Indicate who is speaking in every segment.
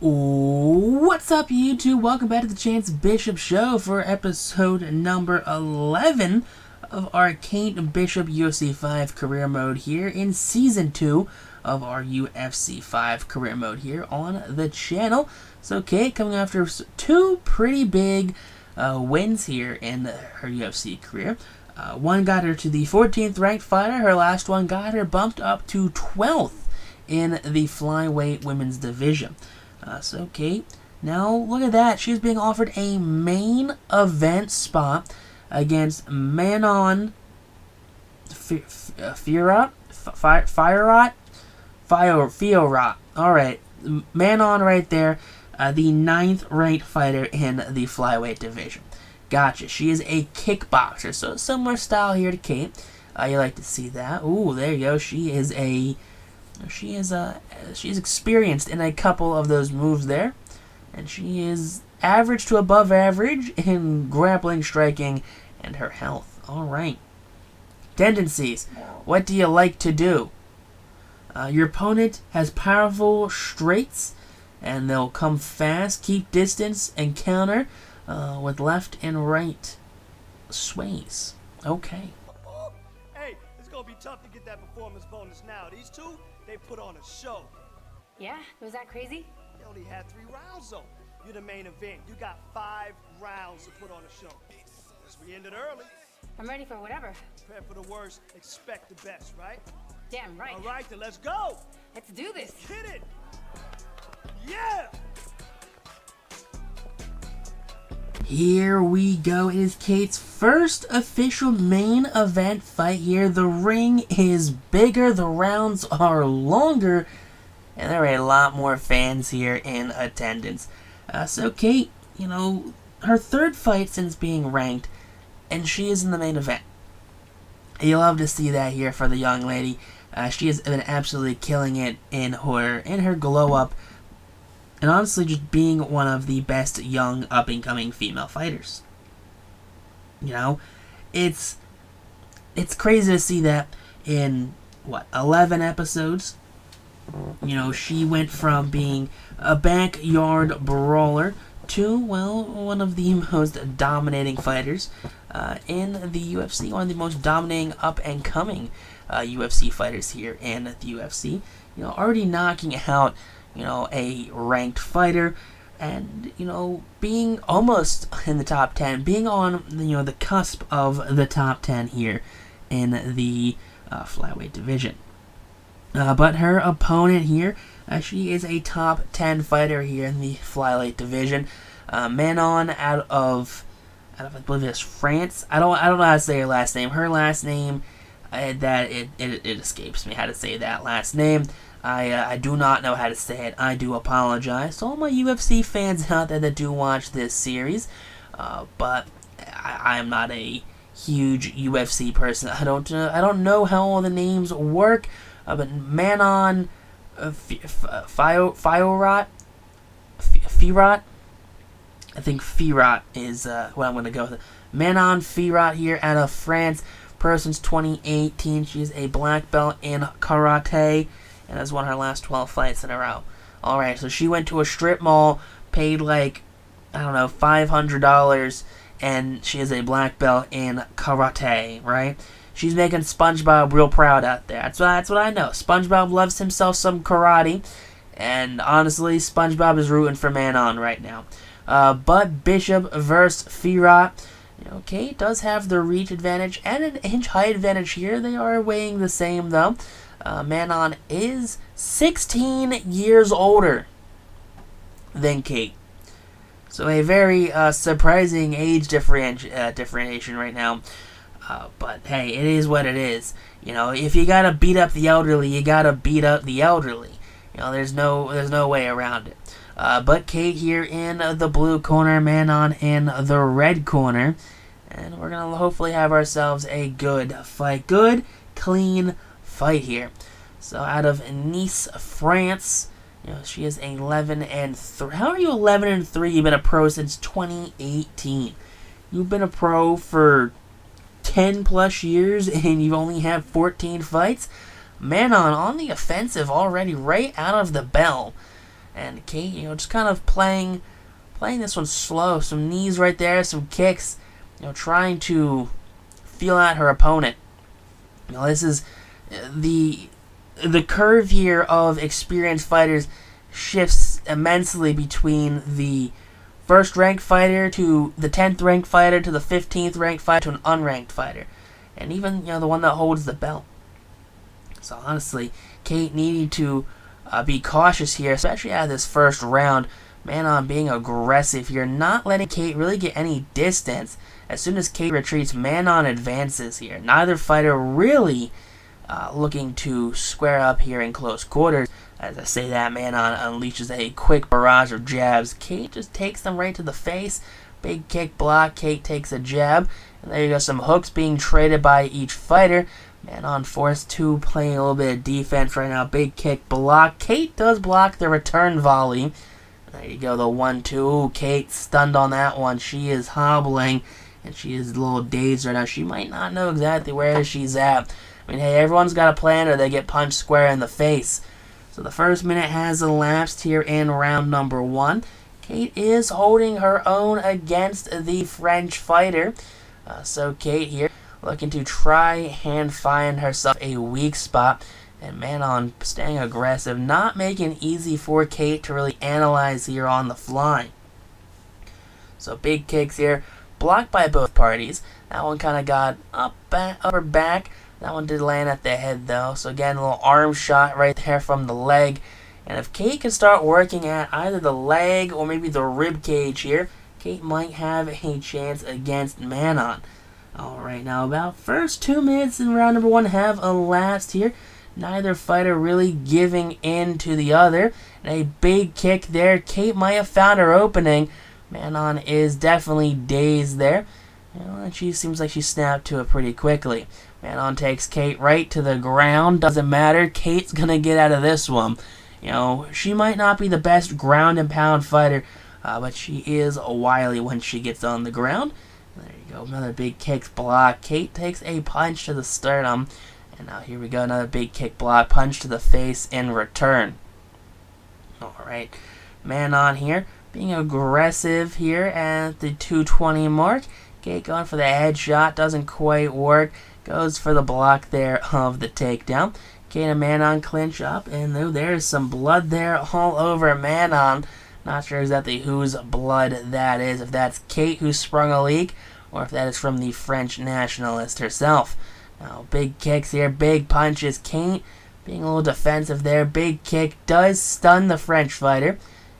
Speaker 1: What's up, YouTube? Welcome back to the Chance Bishop Show for episode number 11 of our Kate Bishop UFC 5 career mode here in season 2 of our UFC 5 career mode here on the channel. So Kate coming after two pretty big wins here in her UFC career. One got her to the 14th ranked fighter. Her last one got her bumped up to 12th in the flyweight women's division. So Kate, now look at that. She's being offered a main event spot against Manon Fiorot. Alright, Manon right there, the 9th ranked fighter in the flyweight division. Gotcha. She is a kickboxer, so similar style here to Kate. You like to see that. Ooh, there you go. She's experienced in a couple of those moves there, and she is average to above average in grappling, striking, and her health. All right. Tendencies. What do you like to do? Your opponent has powerful straights, and they'll come fast, keep distance, and counter with left and right sways. Okay.
Speaker 2: Hey, it's gonna be tough to get that performance bonus now. These two, they put on a show.
Speaker 3: Yeah? Was that crazy?
Speaker 2: They only had 3 rounds though. You're the main event. You got 5 rounds to put on a show. We ended early.
Speaker 3: I'm ready for whatever.
Speaker 2: Prepare for the worst, expect the best, right?
Speaker 3: Damn right.
Speaker 2: All right, then let's go.
Speaker 3: Let's do this.
Speaker 2: Hit it. Yeah.
Speaker 1: Here we go. It is Kate's first official main event fight here. The ring is bigger, the rounds are longer, and there are a lot more fans here in attendance. So Kate, her third fight since being ranked, and she is in the main event. You love to see that here for the young lady. She has been absolutely killing it in her glow up, and honestly just being one of the best young up-and-coming female fighters. It's crazy to see that in 11 episodes. She went from being a backyard brawler to, one of the most dominating fighters in the UFC, one of the most dominating up-and-coming UFC fighters here in the UFC. Already knocking out, a ranked fighter, and, being almost in the top 10, being on, the cusp of the top 10 here in the flyweight division. But her opponent here, she is a top 10 fighter here in the flyweight division. Manon out of I believe it's France. I don't know how to say her last name. Her last name, it escapes me how to say that last name. I do not know how to say it. I do apologize to all my UFC fans out there that do watch this series. But I am not a huge UFC person. I don't know how all the names work. But Manon Fiorot. I think Fiorot is what I'm going to go with. Manon Fiorot here out of France. Person's 2018. She's a black belt in karate and has won her last 12 fights in a row. Alright, so she went to a strip mall, paid $500, and she is a black belt in karate, right? She's making SpongeBob real proud out there. That's what I know. SpongeBob loves himself some karate, and honestly, SpongeBob is rooting for Manon right now. But Bishop versus Fiorot. Kate does have the reach advantage and an inch height advantage here. They are weighing the same, though. Manon is 16 years older than Kate. So a very surprising age differentiation right now. But hey, it is what it is. If you gotta beat up the elderly, you gotta beat up the elderly. There's no way around it. But Kate here in the blue corner, Manon in the red corner, and we're gonna hopefully have ourselves a good fight, good, clean fight here. So out of Nice, France, she is 11-3. How are you 11-3? You've been a pro since 2018. You've been a pro for 10 plus years, and you've only had 14 fights. Manon on the offensive already, right out of the bell. And Kate, just kind of playing this one slow. Some knees right there, some kicks, trying to feel out her opponent. This is the curve here of experienced fighters shifts immensely between the first ranked fighter to the 10th ranked fighter to the 15th ranked fighter to an unranked fighter, and even the one that holds the belt. So honestly, Kate needing to be cautious here, especially out of this first round. Manon being aggressive here, not letting Kate really get any distance. As soon as Kate retreats, Manon advances here. Neither fighter really looking to square up here in close quarters. As I say that, Manon unleashes a quick barrage of jabs. Kate just takes them right to the face. Big kick block. Kate takes a jab. And there you go, some hooks being traded by each fighter. Manon forced to play a little bit of defense right now. Big kick block. Kate does block the return volley. There you go, the 1-2. Kate stunned on that one. She is hobbling, and she is a little dazed right now. She might not know exactly where she's at. I mean, hey, everyone's got a plan or they get punched square in the face. So the first minute has elapsed here in round number 1. Kate is holding her own against the French fighter. So Kate here looking to try and find herself a weak spot. And Manon staying aggressive, not making it easy for Kate to really analyze here on the fly. So big kicks here, blocked by both parties. That one kind of got upper back. That one did land at the head though. So again, a little arm shot right there from the leg. And if Kate can start working at either the leg or maybe the rib cage here, Kate might have a chance against Manon. Alright, now about first 2 minutes in round number 1 have elapsed here. Neither fighter really giving in to the other. And a big kick there. Kate might have found her opening. Manon is definitely dazed there. And she seems like she snapped to it pretty quickly. Manon takes Kate right to the ground. Doesn't matter. Kate's going to get out of this one. She might not be the best ground and pound fighter, but she is wily when she gets on the ground. There you go. Another big kick block. Kate takes a punch to the sternum. And now here we go, another big kick block, punch to the face in return. Alright, Manon here, being aggressive here at the 220 mark. Kate going for the headshot, doesn't quite work. Goes for the block there of the takedown. Kate and Manon clinch up, and there's some blood there all over Manon. Not sure exactly whose blood that is, if that's Kate who sprung a leak, or if that is from the French nationalist herself. Now, big kicks here, big punches. Kate being a little defensive there. Big kick does stun the French fighter.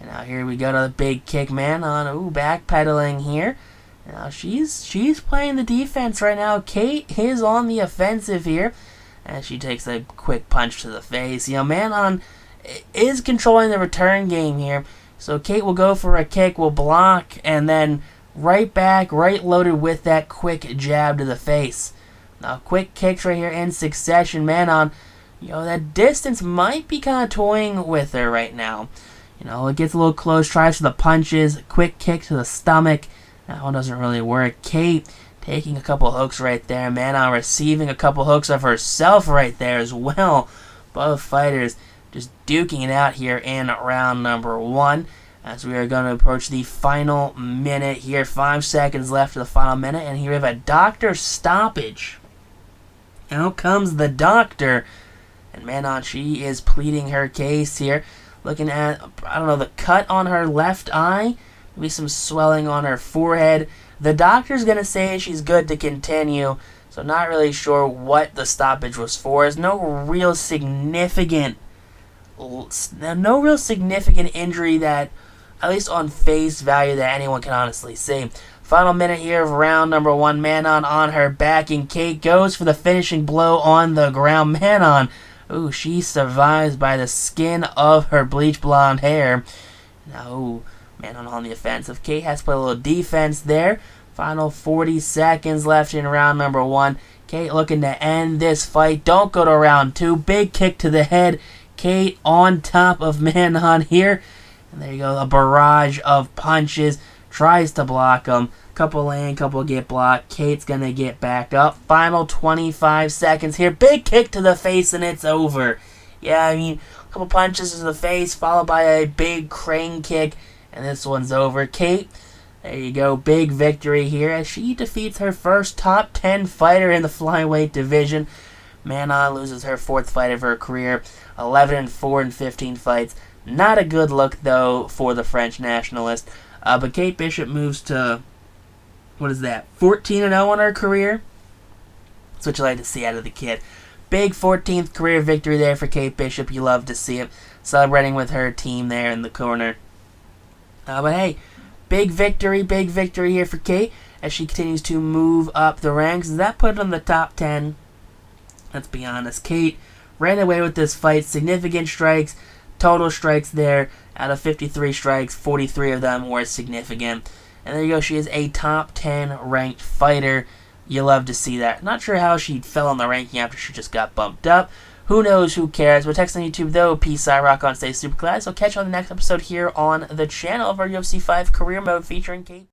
Speaker 1: And now here we go to the big kick, Manon. Backpedaling here. Now she's playing the defense right now. Kate is on the offensive here. And she takes a quick punch to the face. Manon is controlling the return game here. So Kate will go for a kick, will block, and then right back, right loaded with that quick jab to the face. Now, quick kicks right here in succession. Manon, that distance might be kind of toying with her right now. It gets a little close, tries for the punches, quick kick to the stomach. That one doesn't really work. Kate taking a couple hooks right there. Manon receiving a couple hooks of herself right there as well. Both fighters just duking it out here in round number 1. As we are going to approach the final minute here. 5 seconds left of the final minute. And here we have a doctor stoppage. Out comes the doctor. And Manon, she is pleading her case here. Looking at, the cut on her left eye. Maybe some swelling on her forehead. The doctor's going to say she's good to continue. So not really sure what the stoppage was for. There's no real significant injury that, at least on face value, that anyone can honestly see. Final minute here of round number 1. Manon on her back, and Kate goes for the finishing blow on the ground. Manon, she survives by the skin of her bleach blonde hair. Now, Manon on the offensive. Kate has to play a little defense there. Final 40 seconds left in round number 1. Kate looking to end this fight. Don't go to round 2. Big kick to the head. Kate on top of Manon here. And there you go, a barrage of punches. Tries to block them. Couple land, couple get blocked. Kate's going to get back up. Final 25 seconds here. Big kick to the face and it's over. Yeah, A couple punches to the face, followed by a big crane kick, and this one's over. Kate, there you go, big victory here as she defeats her first top 10 fighter in the flyweight division. Manon loses her 4th fight of her career, 11-4 in 15 fights. Not a good look, though, for the French nationalist. But Kate Bishop moves to, 14-0 on her career? That's what you like to see out of the kid. Big 14th career victory there for Kate Bishop. You love to see it. Celebrating with her team there in the corner. But hey, big victory here for Kate as she continues to move up the ranks. Does that put her in the top 10? Let's be honest. Kate ran away with this fight. Significant strikes. Total strikes there. Out of 53 strikes, 43 of them were significant. And there you go. She is a top 10 ranked fighter. You love to see that. Not sure how she fell in the ranking after she just got bumped up. Who knows? Who cares? But text on YouTube, though. Peace, I rock on, stay super glad. So catch you on the next episode here on the channel of our UFC 5 career mode featuring Kate.